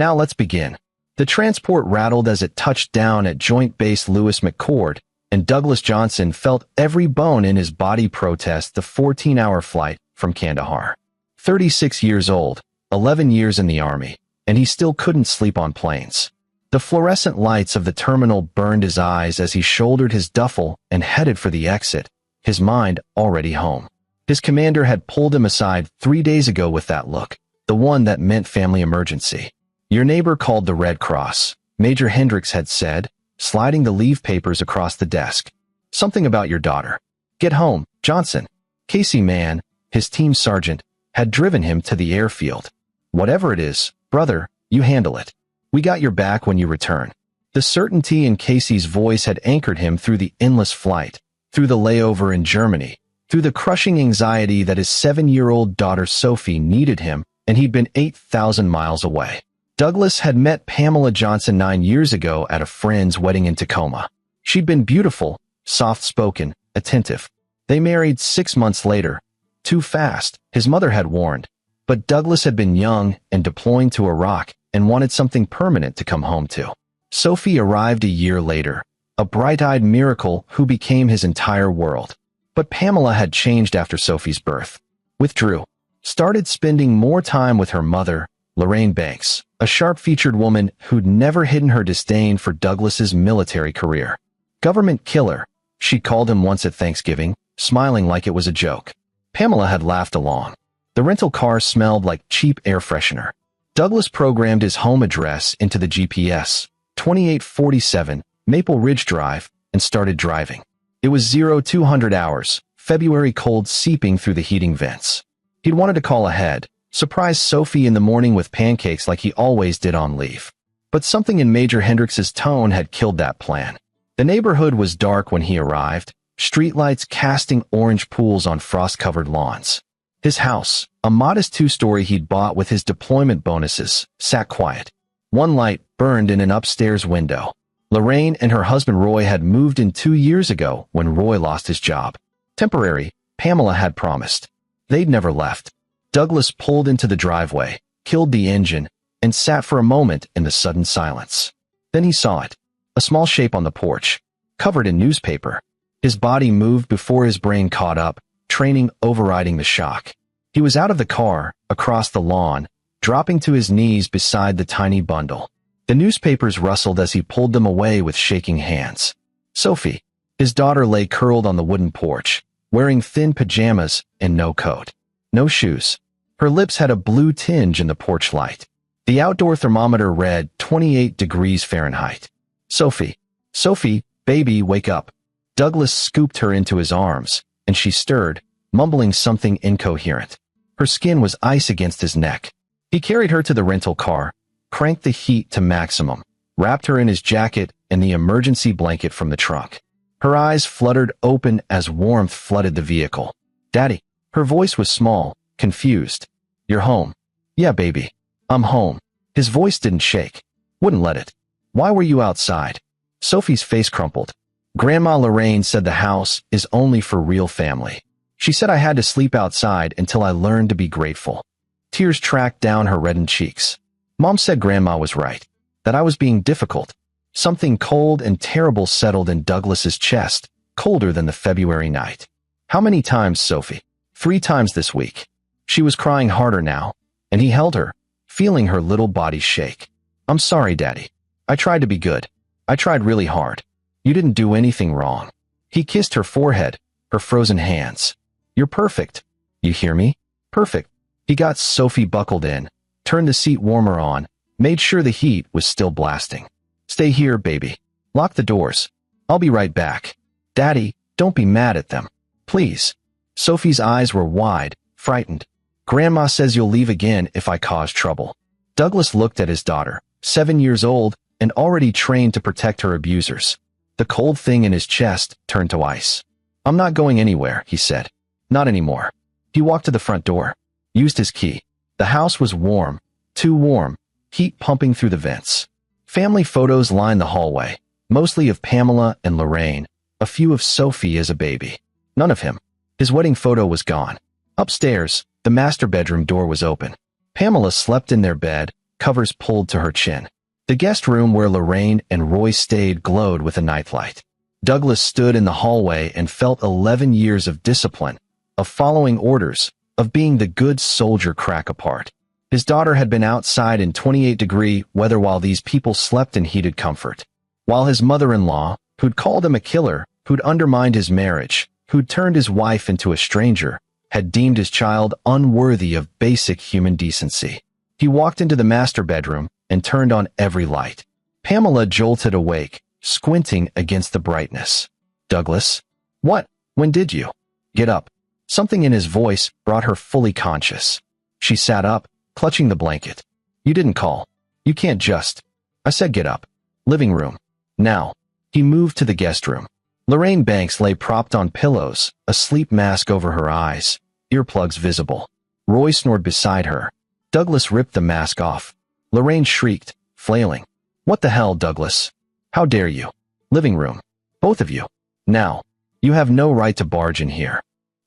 Now let's begin. The transport rattled as it touched down at Joint Base Lewis McChord, and Douglas Johnson felt every bone in his body protest the 14-hour flight from Kandahar. 36 years old, 11 years in the Army, and he still couldn't sleep on planes. The fluorescent lights of the terminal burned his eyes as he shouldered his duffel and headed for the exit, his mind already home. His commander had pulled him aside 3 days ago with that look, the one that meant family emergency. Your neighbor called the Red Cross, Major Hendricks had said, sliding the leave papers across the desk. Something about your daughter. Get home, Johnson. Casey Mann, his team sergeant, had driven him to the airfield. Whatever it is, brother, you handle it. We got your back when you return. The certainty in Casey's voice had anchored him through the endless flight, through the layover in Germany, through the crushing anxiety that his 7-year-old daughter Sophie needed him, and he'd been 8,000 miles away. Douglas had met Pamela Johnson 9 years ago at a friend's wedding in Tacoma. She'd been beautiful, soft-spoken, attentive. They married 6 months later. Too fast, his mother had warned. But Douglas had been young and deploying to Iraq and wanted something permanent to come home to. Sophie arrived a year later, a bright-eyed miracle who became his entire world. But Pamela had changed after Sophie's birth. Withdrew. Started spending more time with her mother, Lorraine Banks, a sharp-featured woman who'd never hidden her disdain for Douglas's military career. Government killer, she called him once at Thanksgiving, smiling like it was a joke. Pamela had laughed along. The rental car smelled like cheap air freshener. Douglas programmed his home address into the GPS, 2847 Maple Ridge Drive, and started driving. It was 0200 hours, February cold seeping through the heating vents. He'd wanted to call ahead, surprise Sophie in the morning with pancakes like he always did on leave. But something in Major Hendricks's tone had killed that plan. The neighborhood was dark when he arrived, streetlights casting orange pools on frost-covered lawns. His house, a modest 2-story he'd bought with his deployment bonuses, sat quiet. One light burned in an upstairs window. Lorraine and her husband Roy had moved in 2 years ago when Roy lost his job. Temporary, Pamela had promised. They'd never left. Douglas pulled into the driveway, killed the engine, and sat for a moment in the sudden silence. Then he saw it. A small shape on the porch, covered in newspaper. His body moved before his brain caught up, training overriding the shock. He was out of the car, across the lawn, dropping to his knees beside the tiny bundle. The newspapers rustled as he pulled them away with shaking hands. Sophie, his daughter, lay curled on the wooden porch, wearing thin pajamas and no coat. No shoes. Her lips had a blue tinge in the porch light. The outdoor thermometer read 28 degrees Fahrenheit. Sophie, baby, wake up. Douglas scooped her into his arms, and she stirred, mumbling something incoherent. Her skin was ice against his neck. He carried her to the rental car, cranked the heat to maximum, wrapped her in his jacket and the emergency blanket from the trunk. Her eyes fluttered open as warmth flooded the vehicle. Daddy. Her voice was small, confused. You're home. Yeah, baby. I'm home. His voice didn't shake. Wouldn't let it. Why were you outside? Sophie's face crumpled. Grandma Lorraine said the house is only for real family. She said I had to sleep outside until I learned to be grateful. Tears tracked down her reddened cheeks. Mom said Grandma was right, that I was being difficult. Something cold and terrible settled in Douglas's chest, colder than the February night. How many times, Sophie? 3 times this week. She was crying harder now, and he held her, feeling her little body shake. I'm sorry, Daddy. I tried to be good. I tried really hard. You didn't do anything wrong. He kissed her forehead, her frozen hands. You're perfect. You hear me? Perfect. He got Sophie buckled in, turned the seat warmer on, made sure the heat was still blasting. Stay here, baby. Lock the doors. I'll be right back. Daddy, don't be mad at them. Please. Sophie's eyes were wide, frightened. Grandma says you'll leave again if I cause trouble. Douglas looked at his daughter, 7 years old, and already trained to protect her abusers. The cold thing in his chest turned to ice. I'm not going anywhere, he said. Not anymore. He walked to the front door, used his key. The house was warm, too warm, heat pumping through the vents. Family photos lined the hallway, mostly of Pamela and Lorraine, a few of Sophie as a baby. None of him. His wedding photo was gone. Upstairs, the master bedroom door was open. Pamela slept in their bed, covers pulled to her chin. The guest room where Lorraine and Roy stayed glowed with a nightlight. Douglas stood in the hallway and felt 11 years of discipline, of following orders, of being the good soldier crack apart. His daughter had been outside in 28-degree weather while these people slept in heated comfort. While his mother-in-law, who'd called him a killer, who'd undermined his marriage, who'd turned his wife into a stranger, had deemed his child unworthy of basic human decency. He walked into the master bedroom and turned on every light. Pamela jolted awake, squinting against the brightness. "Douglas? What? When did you?" "Get up." Something in his voice brought her fully conscious. She sat up, clutching the blanket. "You didn't call. You can't just." "I said get up." "Living room. Now." He moved to the guest room. Lorraine Banks lay propped on pillows, a sleep mask over her eyes, earplugs visible. Roy snored beside her. Douglas ripped the mask off. Lorraine shrieked, flailing. "What the hell, Douglas? How dare you?" "Living room. Both of you. Now. You have no right to barge in here.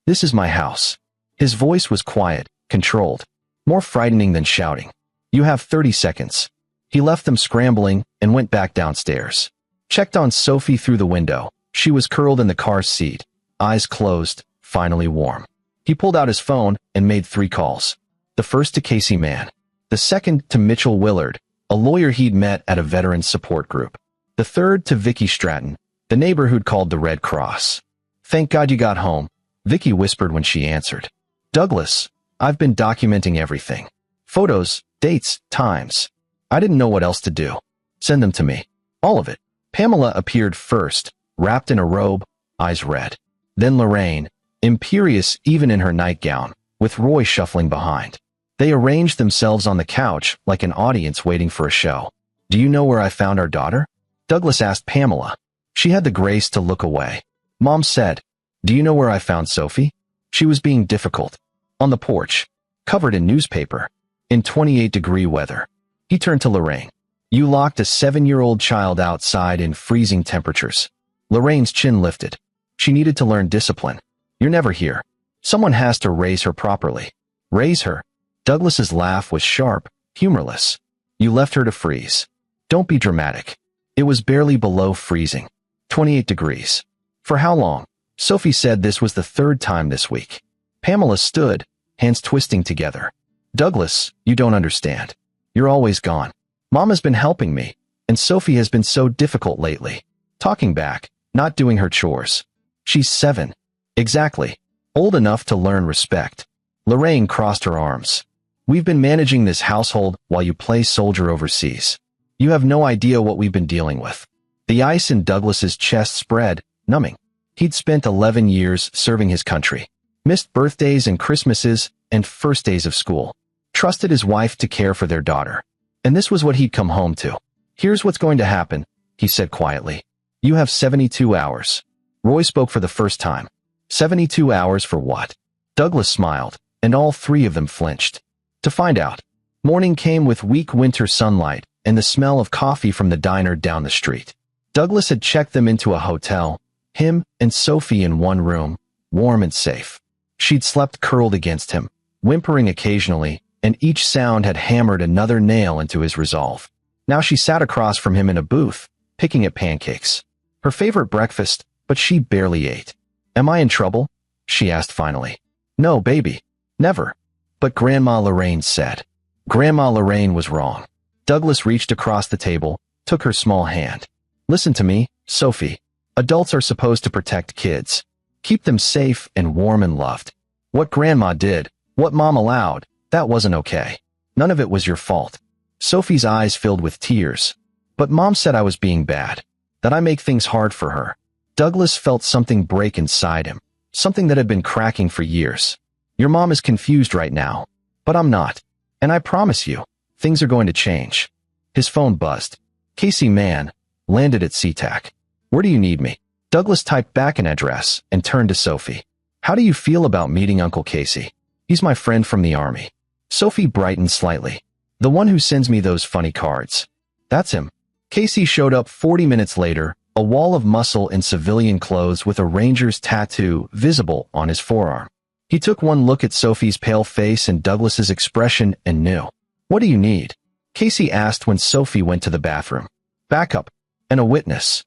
This is my house." His voice was quiet, controlled, more frightening than shouting. "You have 30 seconds. He left them scrambling and went back downstairs. Checked on Sophie through the window. She was curled in the car seat, eyes closed, finally warm. He pulled out his phone and made 3 calls. The first to Casey Mann. The second to Mitchell Willard, a lawyer he'd met at a veterans support group. The third to Vicky Stratton, the neighbor who'd called the Red Cross. "Thank God you got home," Vicky whispered when she answered. "Douglas, I've been documenting everything. Photos, dates, times. I didn't know what else to do. Send them to me. All of it." Pamela appeared first, wrapped in a robe, eyes red. Then Lorraine, imperious even in her nightgown, with Roy shuffling behind. They arranged themselves on the couch like an audience waiting for a show. "Do you know where I found our daughter?" Douglas asked Pamela. She had the grace to look away. Mom said, "Do you know where I found Sophie?" She was being difficult. "On the porch, covered in newspaper, in 28-degree weather." He turned to Lorraine. "You locked a 7-year-old child outside in freezing temperatures." Lorraine's chin lifted. She needed to learn discipline. "You're never here. Someone has to raise her properly." "Raise her?" Douglas's laugh was sharp, humorless. "You left her to freeze." "Don't be dramatic. It was barely below freezing. 28 degrees. For how long?" Sophie said this was the 3rd time this week. Pamela stood, hands twisting together. "Douglas, you don't understand. You're always gone. Mom has been helping me, and Sophie has been so difficult lately. Talking back, not doing her chores. She's 7. Exactly. Old enough to learn respect." Lorraine crossed her arms. "We've been managing this household while you play soldier overseas. You have no idea what we've been dealing with." The ice in Douglas's chest spread, numbing. He'd spent 11 years serving his country. Missed birthdays and Christmases and first days of school. Trusted his wife to care for their daughter. And this was what he'd come home to. "Here's what's going to happen," he said quietly. "You have 72 hours. Roy spoke for the first time. 72 hours for what? Douglas smiled, and all 3 of them flinched. "To find out." Morning came with weak winter sunlight and the smell of coffee from the diner down the street. Douglas had checked them into a hotel, him and Sophie in one room, warm and safe. She'd slept curled against him, whimpering occasionally, and each sound had hammered another nail into his resolve. Now she sat across from him in a booth, picking at pancakes. Her favorite breakfast, but she barely ate. "Am I in trouble?" she asked finally. "No, baby. Never." But Grandma Lorraine said. Grandma Lorraine was wrong. Douglas reached across the table, took her small hand. "Listen to me, Sophie. Adults are supposed to protect kids. Keep them safe and warm and loved. What Grandma did, what Mom allowed, that wasn't okay. None of it was your fault." Sophie's eyes filled with tears. "But Mom said I was being bad, that I make things hard for her." Douglas felt something break inside him, something that had been cracking for years. "Your mom is confused right now, but I'm not. And I promise you, things are going to change." His phone buzzed. Casey Mann, landed at SeaTac. "Where do you need me?" Douglas typed back an address and turned to Sophie. "How do you feel about meeting Uncle Casey? He's my friend from the Army." Sophie brightened slightly. "The one who sends me those funny cards." "That's him." Casey showed up 40 minutes later, a wall of muscle in civilian clothes with a Ranger's tattoo visible on his forearm. He took one look at Sophie's pale face and Douglas's expression and knew. "What do you need?" Casey asked when Sophie went to the bathroom. Backup. And a witness.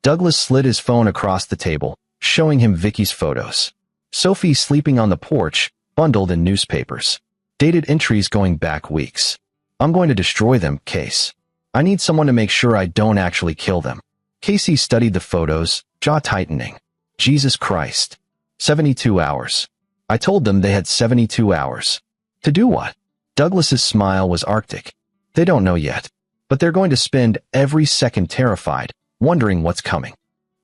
Douglas slid his phone across the table, showing him Vicky's photos. Sophie sleeping on the porch, bundled in newspapers. Dated entries going back weeks. I'm going to destroy them, Case. I need someone to make sure I don't actually kill them. Casey studied the photos, jaw tightening. Jesus Christ. 72 hours. I told them they had 72 hours. To do what? Douglas's smile was arctic. They don't know yet, but they're going to spend every second terrified, wondering what's coming.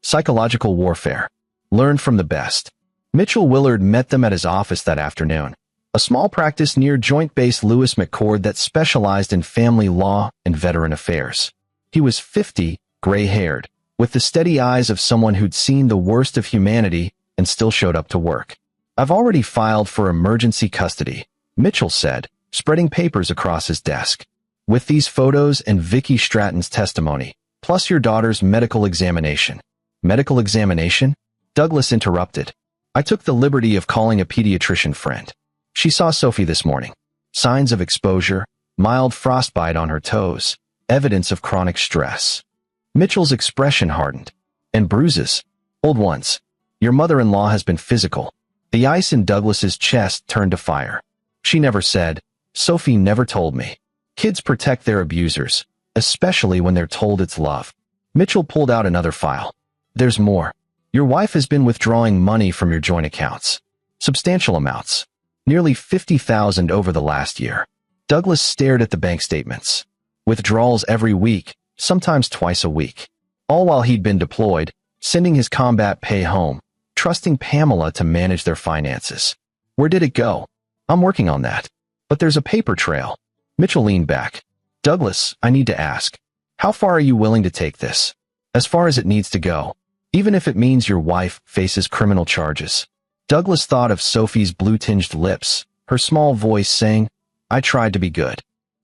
Psychological warfare. Learn from the best. Mitchell Willard met them at his office that afternoon, a small practice near Joint Base Lewis McChord that specialized in family law and veteran affairs. He was 50, gray-haired, with the steady eyes of someone who'd seen the worst of humanity and still showed up to work. I've already filed for emergency custody, Mitchell said, spreading papers across his desk. With these photos and Vicky Stratton's testimony, plus your daughter's medical examination. Medical examination? Douglas interrupted. I took the liberty of calling a pediatrician friend. She saw Sophie this morning. Signs of exposure, mild frostbite on her toes, evidence of chronic stress. Mitchell's expression hardened. And bruises. Old ones. Your mother-in-law has been physical. The ice in Douglas's chest turned to fire. She never said, Sophie never told me. Kids protect their abusers, especially when they're told it's love. Mitchell pulled out another file. There's more. Your wife has been withdrawing money from your joint accounts. Substantial amounts. Nearly $50,000 over the last year. Douglas stared at the bank statements. Withdrawals every week, sometimes twice a week. All while he'd been deployed, sending his combat pay home, trusting Pamela to manage their finances. Where did it go? I'm working on that. But there's a paper trail. Mitchell leaned back. Douglas, I need to ask. How far are you willing to take this? As far as it needs to go. Even if it means your wife faces criminal charges. Douglas thought of Sophie's blue-tinged lips, her small voice saying, I tried to be good.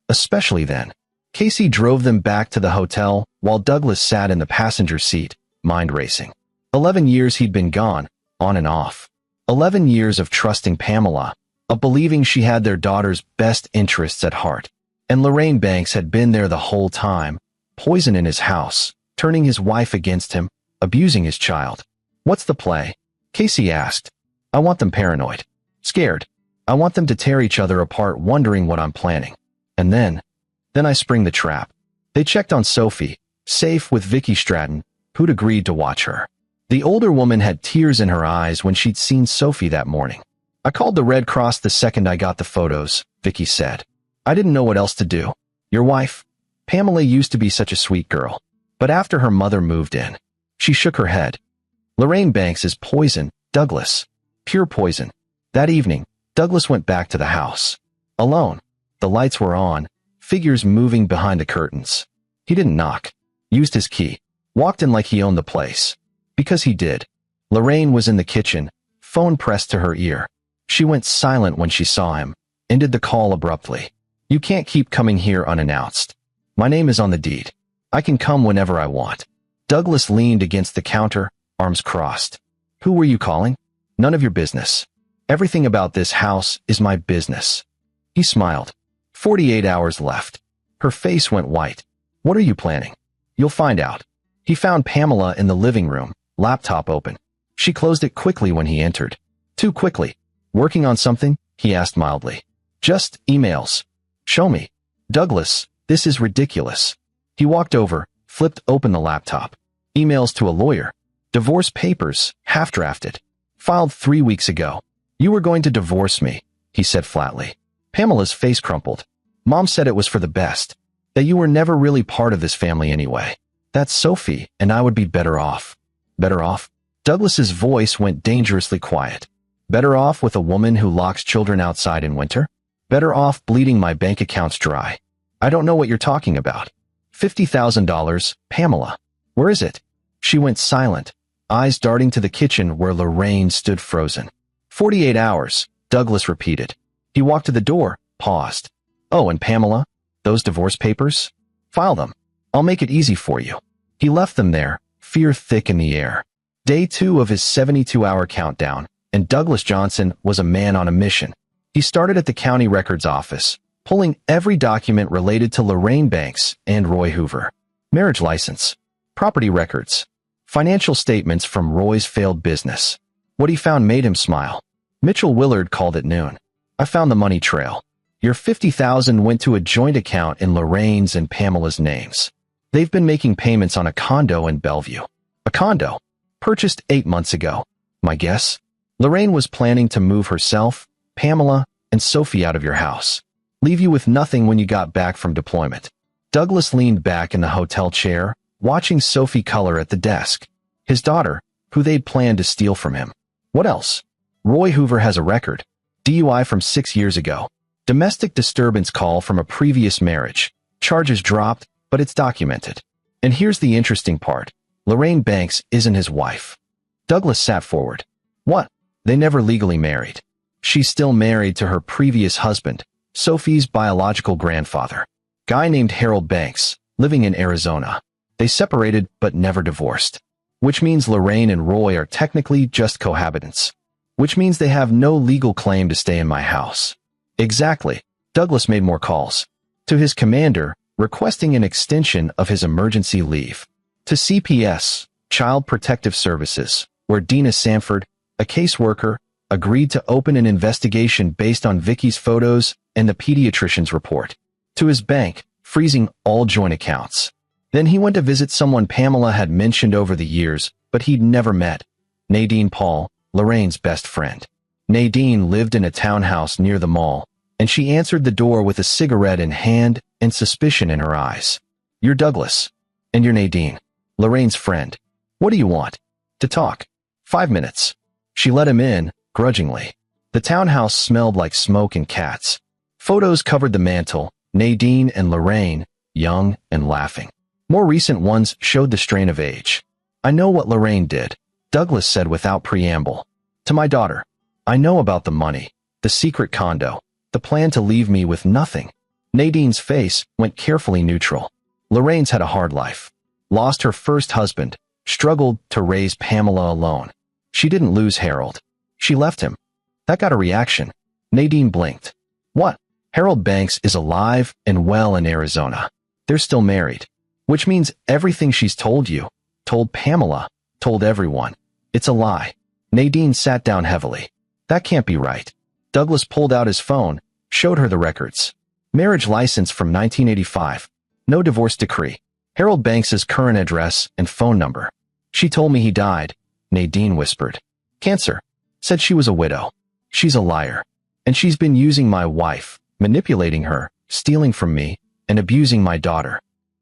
Especially then. Casey drove them back to the hotel while Douglas sat in the passenger seat, mind racing. 11 years he'd been gone, on and off. 11 years of trusting Pamela, of believing she had their daughter's best interests at heart. And Lorraine Banks had been there the whole time, poison in his house, turning his wife against him, abusing his child. What's the play? Casey asked. I want them paranoid. Scared. I want them to tear each other apart wondering what I'm planning. And then I spring the trap. They checked on Sophie, safe with Vicky Stratton, who'd agreed to watch her. The older woman had tears in her eyes when she'd seen Sophie that morning. I called the Red Cross the second I got the photos, Vicky said. I didn't know what else to do. Your wife, Pamela, used to be such a sweet girl. But after her mother moved in, she shook her head. Lorraine Banks is poison, Douglas. Pure poison. That evening, Douglas went back to the house. Alone. The lights were on, figures moving behind the curtains. He didn't knock. Used his key. Walked in like he owned the place. Because he did. Lorraine was in the kitchen, phone pressed to her ear. She went silent when she saw him, ended the call abruptly. You can't keep coming here unannounced. My name is on the deed. I can come whenever I want. Douglas leaned against the counter, arms crossed. Who were you calling? None of your business. Everything about this house is my business. He smiled. 48 hours left. Her face went white. What are you planning? You'll find out. He found Pamela in the living room, laptop open. She closed it quickly when he entered. Too quickly. Working on something? He asked mildly. Just emails. Show me. Douglas, this is ridiculous. He walked over, flipped open the laptop. Emails to a lawyer. Divorce papers, half-drafted. Filed 3 weeks ago. You were going to divorce me, he said flatly. Pamela's face crumpled. Mom said it was for the best. That you were never really part of this family anyway. That's Sophie, and I would be better off. Better off? Douglas's voice went dangerously quiet. Better off with a woman who locks children outside in winter? Better off bleeding my bank accounts dry. I don't know what you're talking about. $50,000, Pamela. Where is it? She went silent, eyes darting to the kitchen where Lorraine stood frozen. 48 hours, Douglas repeated. He walked to the door, paused. Oh, and Pamela? Those divorce papers? File them. I'll make it easy for you. He left them there, fear thick in the air. Day 2 of his 72-hour countdown, and Douglas Johnson was a man on a mission. He started at the county records office, pulling every document related to Lorraine Banks and Roy Hoover. Marriage license, property records, financial statements from Roy's failed business. What he found made him smile. Mitchell Willard called at noon. I found the money trail. Your $50,000 went to a joint account in Lorraine's and Pamela's names. They've been making payments on a condo in Bellevue. A condo, purchased 8 months ago. My guess? Lorraine was planning to move herself, Pamela, and Sophie out of your house. Leave you with nothing when you got back from deployment. Douglas leaned back in the hotel chair, watching Sophie color at the desk. His daughter, who they'd planned to steal from him. What else? Roy Hoover has a record. DUI from 6 years ago. Domestic disturbance call from a previous marriage. Charges dropped, but it's documented. And here's the interesting part. Lorraine Banks isn't his wife. Douglas sat forward. What? They never legally married. She's still married to her previous husband, Sophie's biological grandfather. Guy named Harold Banks, living in Arizona. They separated but never divorced. Which means Lorraine and Roy are technically just cohabitants. Which means they have no legal claim to stay in my house. Exactly. Douglas made more calls. To his commander, requesting an extension of his emergency leave. To CPS, Child Protective Services, where Dina Sanford, a caseworker, agreed to open an investigation based on Vicky's photos and the pediatrician's report. To his bank, freezing all joint accounts. Then he went to visit someone Pamela had mentioned over the years, but he'd never met. Nadine Paul, Lorraine's best friend. Nadine lived in a townhouse near the mall, and she answered the door with a cigarette in hand and suspicion in her eyes. You're Douglas. And you're Nadine, Lorraine's friend. What do you want? To talk. 5 minutes. She let him in, grudgingly. The townhouse smelled like smoke and cats. Photos covered the mantel, Nadine and Lorraine, young and laughing. More recent ones showed the strain of age. I know what Lorraine did, Douglas said without preamble. To my daughter. I know about the money, the secret condo, the plan to leave me with nothing. Nadine's face went carefully neutral. Lorraine's had a hard life. Lost her first husband, struggled to raise Pamela alone. She didn't lose Harold. She left him. That got a reaction. Nadine blinked. What? Harold Banks is alive and well in Arizona. They're still married. Which means everything she's told you, told Pamela, told everyone. It's a lie. Nadine sat down heavily. That can't be right. Douglas pulled out his phone, showed her the records. Marriage license from 1985. No divorce decree. Harold Banks's current address and phone number. She told me he died, Nadine whispered. Cancer. Said she was a widow. She's a liar. And she's been using my wife, manipulating her, stealing from me, and abusing my daughter.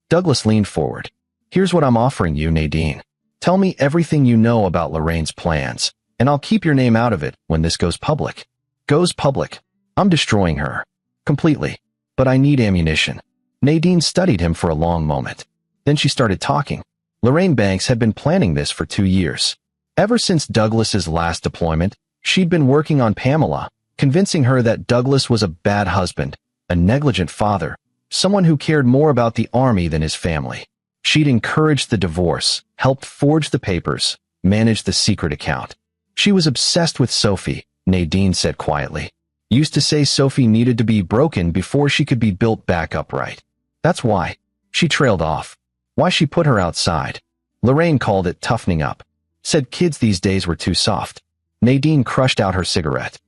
Douglas leaned forward. Here's what I'm offering you, Nadine. Tell me everything you know about Lorraine's plans, and I'll keep your name out of it when this goes public. Goes public. I'm destroying her. Completely. But I need ammunition. Nadine studied him for a long moment. Then she started talking. Lorraine Banks had been planning this for 2 years. Ever since Douglas's last deployment, she'd been working on Pamela, convincing her that Douglas was a bad husband, a negligent father, someone who cared more about the army than his family. She'd encouraged the divorce, helped forge the papers, managed the secret account. She was obsessed with Sophie, Nadine said quietly. Used to say Sophie needed to be broken before she could be built back upright. That's why. She trailed off. Why she put her outside. Lorraine called it toughening up. Said kids these days were too soft. Nadine crushed out her cigarette.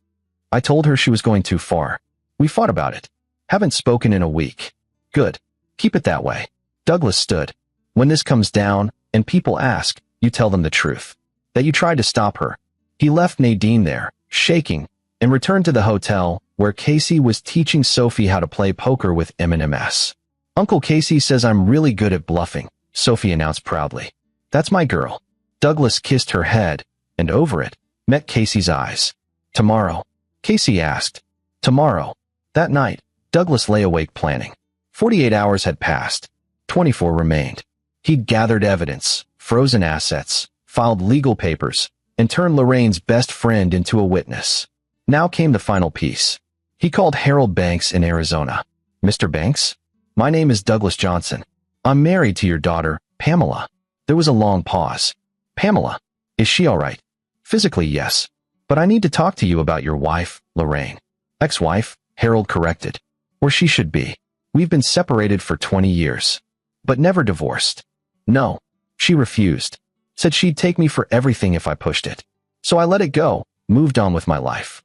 I told her she was going too far. We fought about it. Haven't spoken in a week. Good. Keep it that way. Douglas stood. When this comes down, and people ask, you tell them the truth. That you tried to stop her. He left Nadine there, shaking, and returned to the hotel, where Casey was teaching Sophie how to play poker with M&Ms. Uncle Casey says I'm really good at bluffing, Sophie announced proudly. That's my girl. Douglas kissed her head, and over it, met Casey's eyes. Tomorrow? Casey asked. Tomorrow. That night, Douglas lay awake planning. 48 hours had passed. 24 remained. He'd gathered evidence, frozen assets, filed legal papers, and turned Lorraine's best friend into a witness. Now came the final piece. He called Harold Banks in Arizona. Mr. Banks? My name is Douglas Johnson. I'm married to your daughter, Pamela. There was a long pause. Pamela, is she all right? Physically, yes. But I need to talk to you about your wife, Lorraine. Ex-wife, Harold corrected. where she should be. We've been separated for 20 years, but never divorced. No, she refused. Said she'd take me for everything if I pushed it. So I let it go, moved on with my life.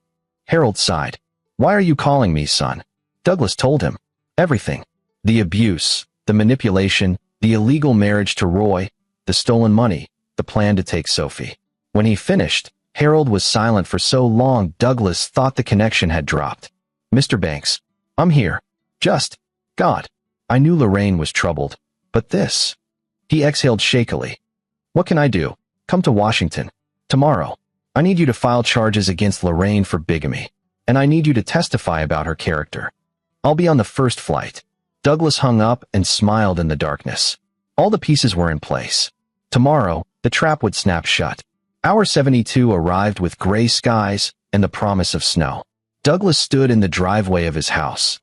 Harold sighed. Why are you calling me, son? Douglas told him. Everything. The abuse, the manipulation, the illegal marriage to Roy, the stolen money, the plan to take Sophie. When he finished, Harold was silent for so long Douglas thought the connection had dropped. Mr. Banks, I'm here. God. I knew Lorraine was troubled, but this. He exhaled shakily. What can I do? Come to Washington. Tomorrow. I need you to file charges against Lorraine for bigamy, and I need you to testify about her character. I'll be on the first flight. Douglas hung up and smiled in the darkness. All the pieces were in place. Tomorrow, the trap would snap shut. Hour 72 arrived with gray skies and the promise of snow. Douglas stood in the driveway of his house,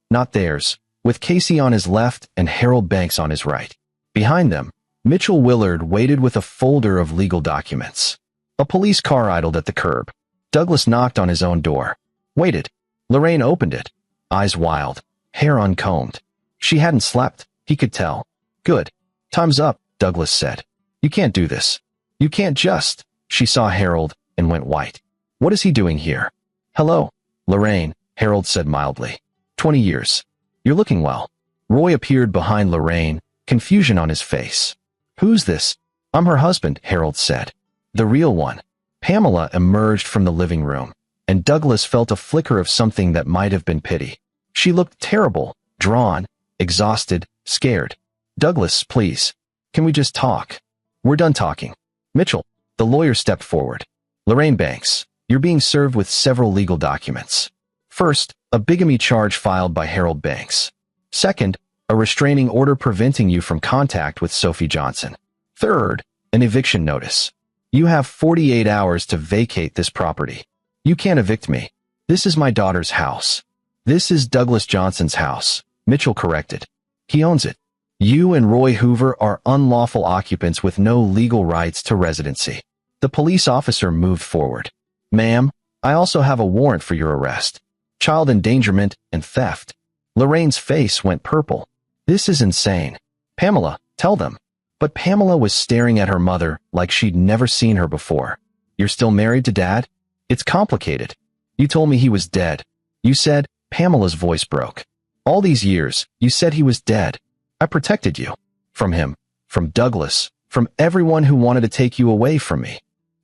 not theirs, with Casey on his left and Harold Banks on his right. Behind them, Mitchell Willard waited with a folder of legal documents. A police car idled at the curb. Douglas knocked on his own door. Waited. Lorraine opened it, eyes wild, hair uncombed. She hadn't slept, he could tell. Good. Time's up, Douglas said. You can't do this. You can't just. She saw Harold and went white. What is he doing here? Hello, Lorraine, Harold said mildly. 20 years. You're looking well. Roy appeared behind Lorraine, confusion on his face. Who's this? I'm her husband, Harold said. The real one. Pamela emerged from the living room, and Douglas felt a flicker of something that might have been pity. She looked terrible, drawn, exhausted, scared. Douglas, please. Can we just talk? We're done talking. Mitchell, the lawyer stepped forward. Lorraine Banks, you're being served with several legal documents. First, a bigamy charge filed by Harold Banks. Second, a restraining order preventing you from contact with Sophie Johnson. Third, an eviction notice. You have 48 hours to vacate this property. You can't evict me. This is my daughter's house. This is Douglas Johnson's house, Mitchell corrected. He owns it. You and Roy Hoover are unlawful occupants with no legal rights to residency. The police officer moved forward. Ma'am, I also have a warrant for your arrest. Child endangerment and theft. Lorraine's face went purple. This is insane. Pamela, tell them. But Pamela was staring at her mother like she'd never seen her before. You're still married to Dad? It's complicated. You told me he was dead. You said, Pamela's voice broke. All these years, you said he was dead. I protected you. From him, from Douglas, from everyone who wanted to take you away from me.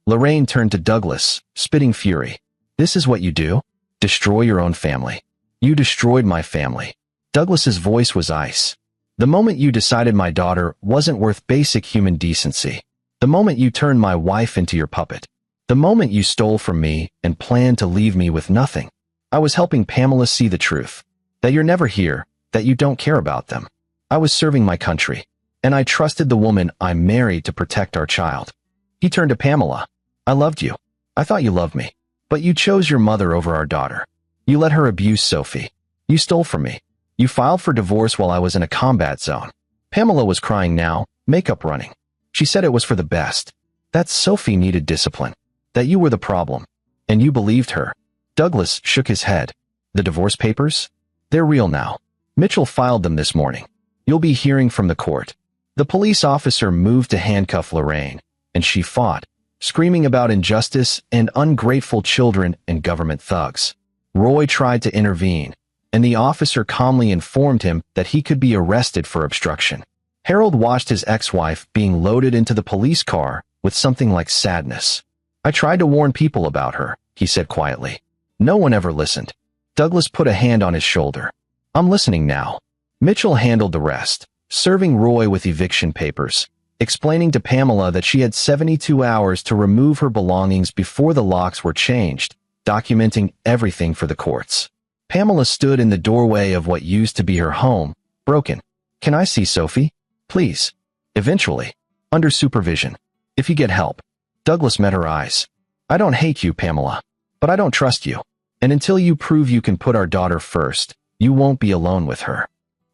Lorraine turned to Douglas, spitting fury. This is what you do? Destroy your own family. You destroyed my family. Douglas's voice was ice. The moment you decided my daughter wasn't worth basic human decency. The moment you turned my wife into your puppet. The moment you stole from me and planned to leave me with nothing. I was helping Pamela see the truth. That you're never here, that you don't care about them. I was serving my country, and I trusted the woman I married to protect our child. He turned to Pamela. I loved you. I thought you loved me. But you chose your mother over our daughter. You let her abuse Sophie. You stole from me. You filed for divorce while I was in a combat zone. Pamela was crying now, makeup running. She said it was for the best. That Sophie needed discipline. That you were the problem. And you believed her. Douglas shook his head. The divorce papers? They're real now. Mitchell filed them this morning. You'll be hearing from the court. The police officer moved to handcuff Lorraine, and she fought, screaming about injustice and ungrateful children and government thugs. Roy tried to intervene, and the officer calmly informed him that he could be arrested for obstruction. Harold watched his ex-wife being loaded into the police car with something like sadness. I tried to warn people about her, he said quietly. No one ever listened. Douglas put a hand on his shoulder. I'm listening now. Mitchell handled the rest, serving Roy with eviction papers, explaining to Pamela that she had 72 hours to remove her belongings before the locks were changed, documenting everything for the courts. Pamela stood in the doorway of what used to be her home, broken. Can I see Sophie? Please. Eventually. Under supervision. If you get help. Douglas met her eyes. I don't hate you, Pamela. But I don't trust you. And until you prove you can put our daughter first, you won't be alone with her.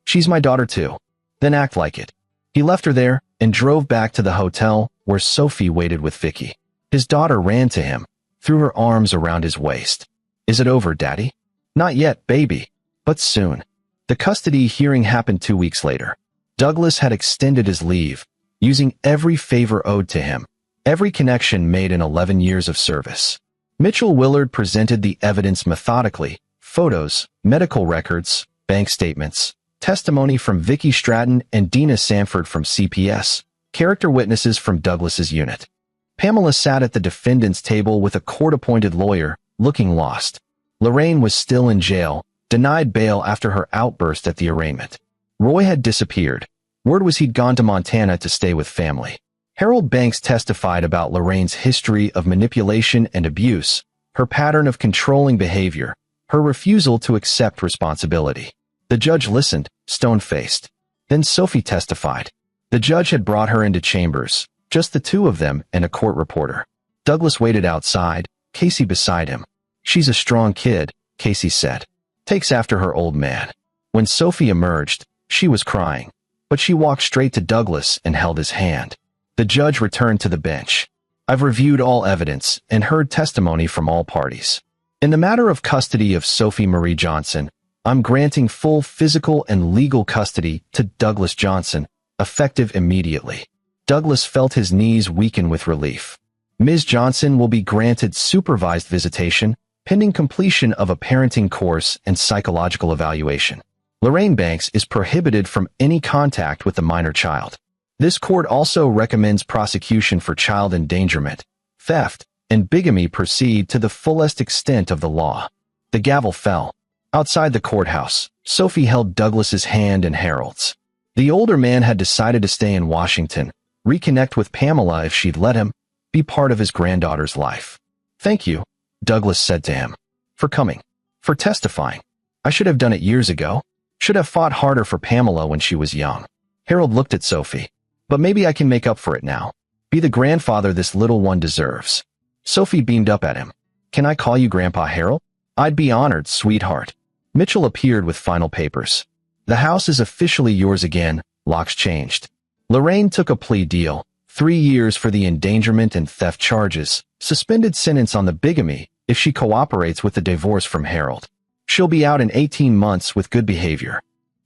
She's my daughter too. Then act like it. He left her there and drove back to the hotel where Sophie waited with Vicky. His daughter ran to him, threw her arms around his waist. Is it over, Daddy? Not yet, baby. But soon, the custody hearing happened 2 weeks later. Douglas had extended his leave, using every favor owed to him, every connection made in 11 years of service. Mitchell Willard presented the evidence methodically: photos, medical records, bank statements, testimony from Vicky Stratton and Dina Sanford from CPS, character witnesses from Douglas's unit. Pamela sat at the defendant's table with a court-appointed lawyer, looking lost. Lorraine was still in jail, denied bail after her outburst at the arraignment. Roy had disappeared. Word was he'd gone to Montana to stay with family. Harold Banks testified about Lorraine's history of manipulation and abuse, her pattern of controlling behavior, her refusal to accept responsibility. The judge listened, stone-faced. Then Sophie testified. The judge had brought her into chambers, just the two of them and a court reporter. Douglas waited outside, Casey beside him. "She's a strong kid," Casey said. "Takes after her old man." When Sophie emerged, she was crying, but she walked straight to Douglas and held his hand. The judge returned to the bench. "I've reviewed all evidence and heard testimony from all parties. In the matter of custody of Sophie Marie Johnson, I'm granting full physical and legal custody to Douglas Johnson, effective immediately." Douglas felt his knees weaken with relief. Ms. Johnson will be granted supervised visitation, pending completion of a parenting course and psychological evaluation. Lorraine Banks is prohibited from any contact with the minor child. This court also recommends prosecution for child endangerment, theft, and bigamy proceed to the fullest extent of the law. The gavel fell. Outside the courthouse, Sophie held Douglas's hand and Harold's. The older man had decided to stay in Washington, reconnect with Pamela if she'd let him, be part of his granddaughter's life. "Thank you," Douglas said to him, "for coming, for testifying. I should have done it years ago. Should have fought harder for Pamela when she was young." Harold looked at Sophie. "But maybe I can make up for it now. Be the grandfather this little one deserves." Sophie beamed up at him. "Can I call you Grandpa Harold?" "I'd be honored, sweetheart." Mitchell appeared with final papers. "The house is officially yours again, locks changed." Lorraine took a plea deal, 3 years for the endangerment and theft charges, suspended sentence on the bigamy if she cooperates with the divorce from Harold. She'll be out in 18 months with good behavior.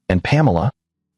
And Pamela?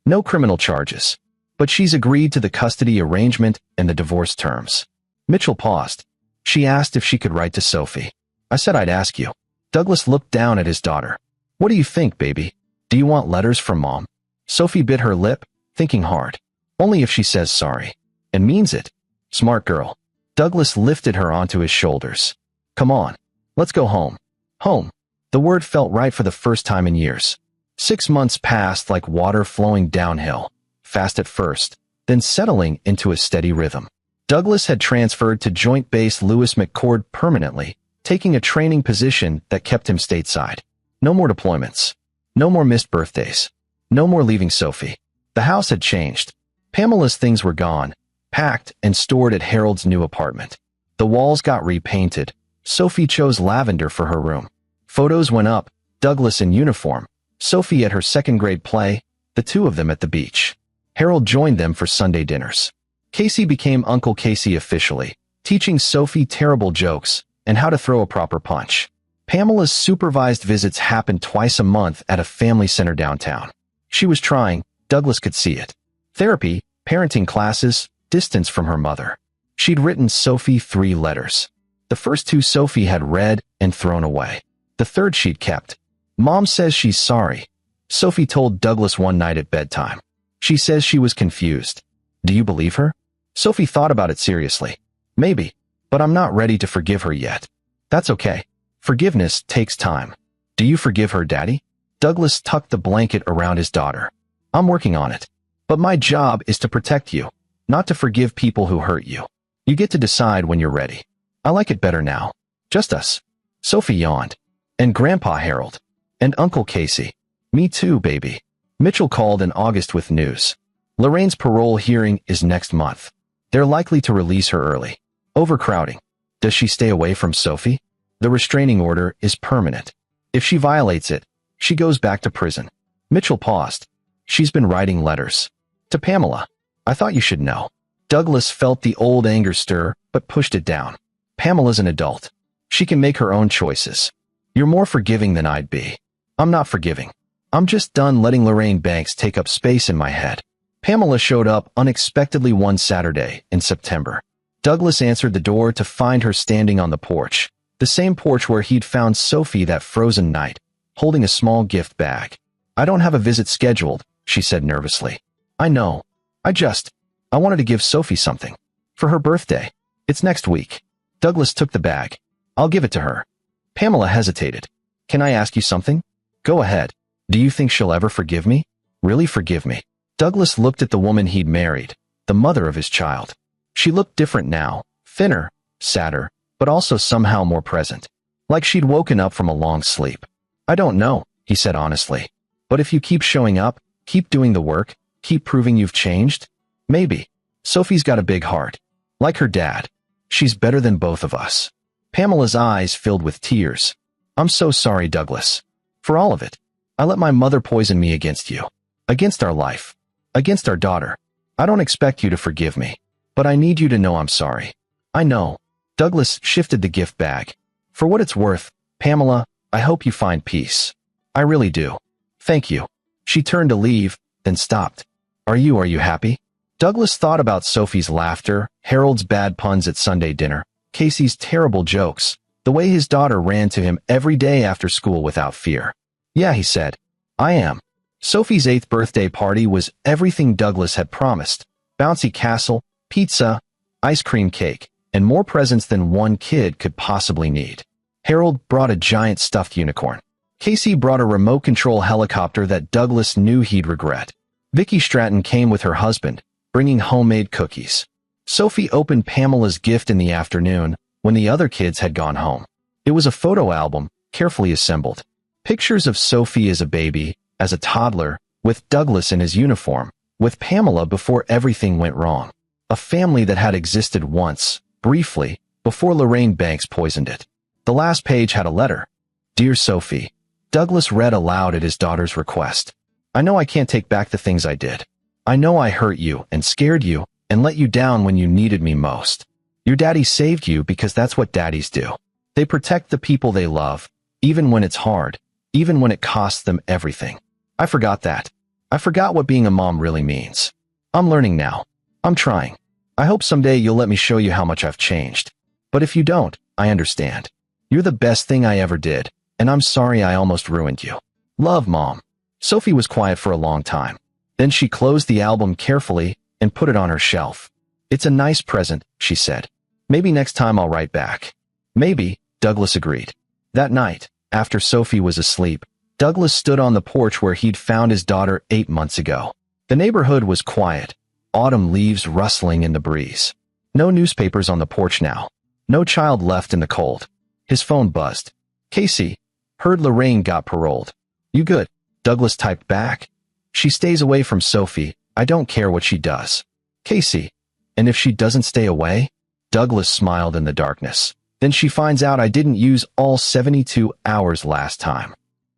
No criminal charges. But she's agreed to the custody arrangement and the divorce terms. Mitchell paused. She asked if she could write to Sophie. "I said I'd ask you." Douglas looked down at his daughter. "What do you think, baby? Do you want letters from Mom?" Sophie bit her lip, thinking hard. "Only if she says sorry. And means it. Smart girl." Douglas lifted her onto his shoulders. "Come on. Let's go home." Home. The word felt right for the first time in years. 6 months passed like water flowing downhill, fast at first, then settling into a steady rhythm. Douglas had transferred to Joint Base Lewis McChord permanently, taking a training position that kept him stateside. No more deployments. No more missed birthdays. No more leaving Sophie. The house had changed. Pamela's things were gone, packed and stored at Harold's new apartment. The walls got repainted. Sophie chose lavender for her room. Photos went up, Douglas in uniform, Sophie at her second-grade play, the two of them at the beach. Harold joined them for Sunday dinners. Casey became Uncle Casey officially, teaching Sophie terrible jokes and how to throw a proper punch. Pamela's supervised visits happened twice a month at a family center downtown. She was trying, Douglas could see it. Therapy, parenting classes, distance from her mother. She'd written Sophie 3 letters. The first 2 Sophie had read and thrown away. The third she'd kept. "Mom says she's sorry," Sophie told Douglas one night at bedtime. "She says she was confused." "Do you believe her?" Sophie thought about it seriously. "Maybe, but I'm not ready to forgive her yet." "That's okay. Forgiveness takes time." "Do you forgive her, Daddy?" Douglas tucked the blanket around his daughter. "I'm working on it. But my job is to protect you, not to forgive people who hurt you. You get to decide when you're ready. I like it better now. Just us." Sophie yawned. "And Grandpa Harold. And Uncle Casey." "Me too, baby." Mitchell called in August with news. Lorraine's parole hearing is next month. They're likely to release her early. Overcrowding. Does she stay away from Sophie? The restraining order is permanent. If she violates it, she goes back to prison. Mitchell paused. "She's been writing letters. To Pamela. I thought you should know." Douglas felt the old anger stir, but pushed it down. "Pamela's an adult. She can make her own choices. You're more forgiving than I'd be." "I'm not forgiving. I'm just done letting Lorraine Banks take up space in my head. Pamela showed up unexpectedly one Saturday in September. Douglas answered the door to find her standing on the porch, the same porch where he'd found Sophie that frozen night, holding a small gift bag. I don't have a visit scheduled, she said nervously. I know. I wanted to give Sophie something. For her birthday. It's next week. Douglas took the bag. I'll give it to her. Pamela hesitated. Can I ask you something? Go ahead. Do you think she'll ever forgive me? Really forgive me? Douglas looked at the woman he'd married, the mother of his child. She looked different now, thinner, sadder, but also somehow more present. Like she'd woken up from a long sleep. I don't know, he said honestly. But if you keep showing up, keep doing the work, keep proving you've changed, maybe. Sophie's got a big heart. Like her dad. She's better than both of us. Pamela's eyes filled with tears. I'm so sorry, Douglas. For all of it. I let my mother poison me against you. Against our life. Against our daughter. I don't expect you to forgive me. But I need you to know I'm sorry. I know. Douglas shifted the gift bag. For what it's worth, Pamela, I hope you find peace. I really do. Thank you. She turned to leave, then stopped. Are you happy? Douglas thought about Sophie's laughter, Harold's bad puns at Sunday dinner, Casey's terrible jokes, the way his daughter ran to him every day after school without fear. Yeah, he said. I am. Sophie's 8th birthday party was everything Douglas had promised. Bouncy castle, pizza, ice cream cake, and more presents than one kid could possibly need. Harold brought a giant stuffed unicorn. Casey brought a remote control helicopter that Douglas knew he'd regret. Vicky Stratton came with her husband, bringing homemade cookies. Sophie opened Pamela's gift in the afternoon when the other kids had gone home. It was a photo album, carefully assembled. Pictures of Sophie as a baby, as a toddler, with Douglas in his uniform, with Pamela before everything went wrong. A family that had existed once, briefly, before Lorraine Banks poisoned it. The last page had a letter. Dear Sophie, Douglas read aloud at his daughter's request. I know I can't take back the things I did. I know I hurt you and scared you and let you down when you needed me most. Your daddy saved you because that's what daddies do. They protect the people they love, even when it's hard, even when it costs them everything. I forgot that. I forgot what being a mom really means. I'm learning now. I'm trying. I hope someday you'll let me show you how much I've changed. But if you don't, I understand. You're the best thing I ever did, and I'm sorry I almost ruined you. Love, Mom. Sophie was quiet for a long time. Then she closed the album carefully and put it on her shelf. It's a nice present, she said. Maybe next time I'll write back. Maybe, Douglas agreed. That night, after Sophie was asleep, Douglas stood on the porch where he'd found his daughter 8 months ago. The neighborhood was quiet, autumn leaves rustling in the breeze. No newspapers on the porch now. No child left in the cold. His phone buzzed. Casey, heard Lorraine got paroled. You good? Douglas typed back. She stays away from Sophie. I don't care what she does. Casey, and if she doesn't stay away? Douglas smiled in the darkness. Then she finds out I didn't use all 72 hours last time.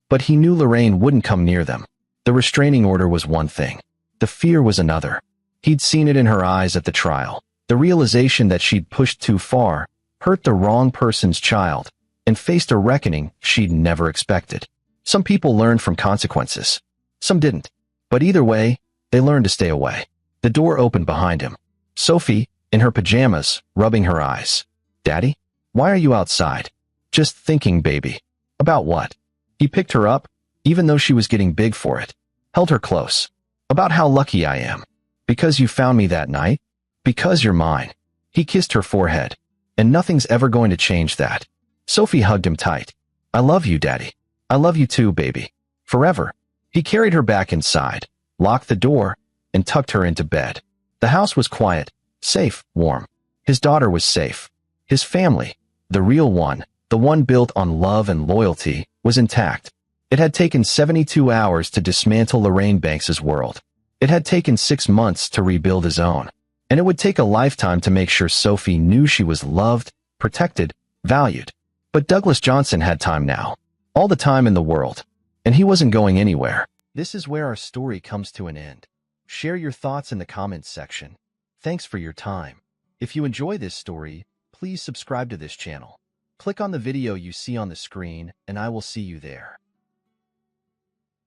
But he knew Lorraine wouldn't come near them. The restraining order was one thing. The fear was another. He'd seen it in her eyes at the trial. The realization that she'd pushed too far, hurt the wrong person's child, and faced a reckoning she'd never expected. Some people learned from consequences. Some didn't. But either way, they learned to stay away. The door opened behind him. Sophie, in her pajamas, rubbing her eyes. Daddy? Why are you outside? Just thinking, baby. About what? He picked her up, even though she was getting big for it. Held her close. About how lucky I am. Because you found me that night. Because you're mine. He kissed her forehead. And nothing's ever going to change that. Sophie hugged him tight. I love you, Daddy. I love you too, baby. Forever. He carried her back inside, locked the door, and tucked her into bed. The house was quiet, safe, warm. His daughter was safe. His family, the real one, the one built on love and loyalty, was intact. It had taken 72 hours to dismantle Lorraine Banks's world. It had taken 6 months to rebuild his own. And it would take a lifetime to make sure Sophie knew she was loved, protected, valued. But Douglas Johnson had time now. All the time in the world. And he wasn't going anywhere. This is where our story comes to an end. Share your thoughts in the comments section. Thanks for your time. If you enjoy this story, please subscribe to this channel. Click on the video you see on the screen, and I will see you there.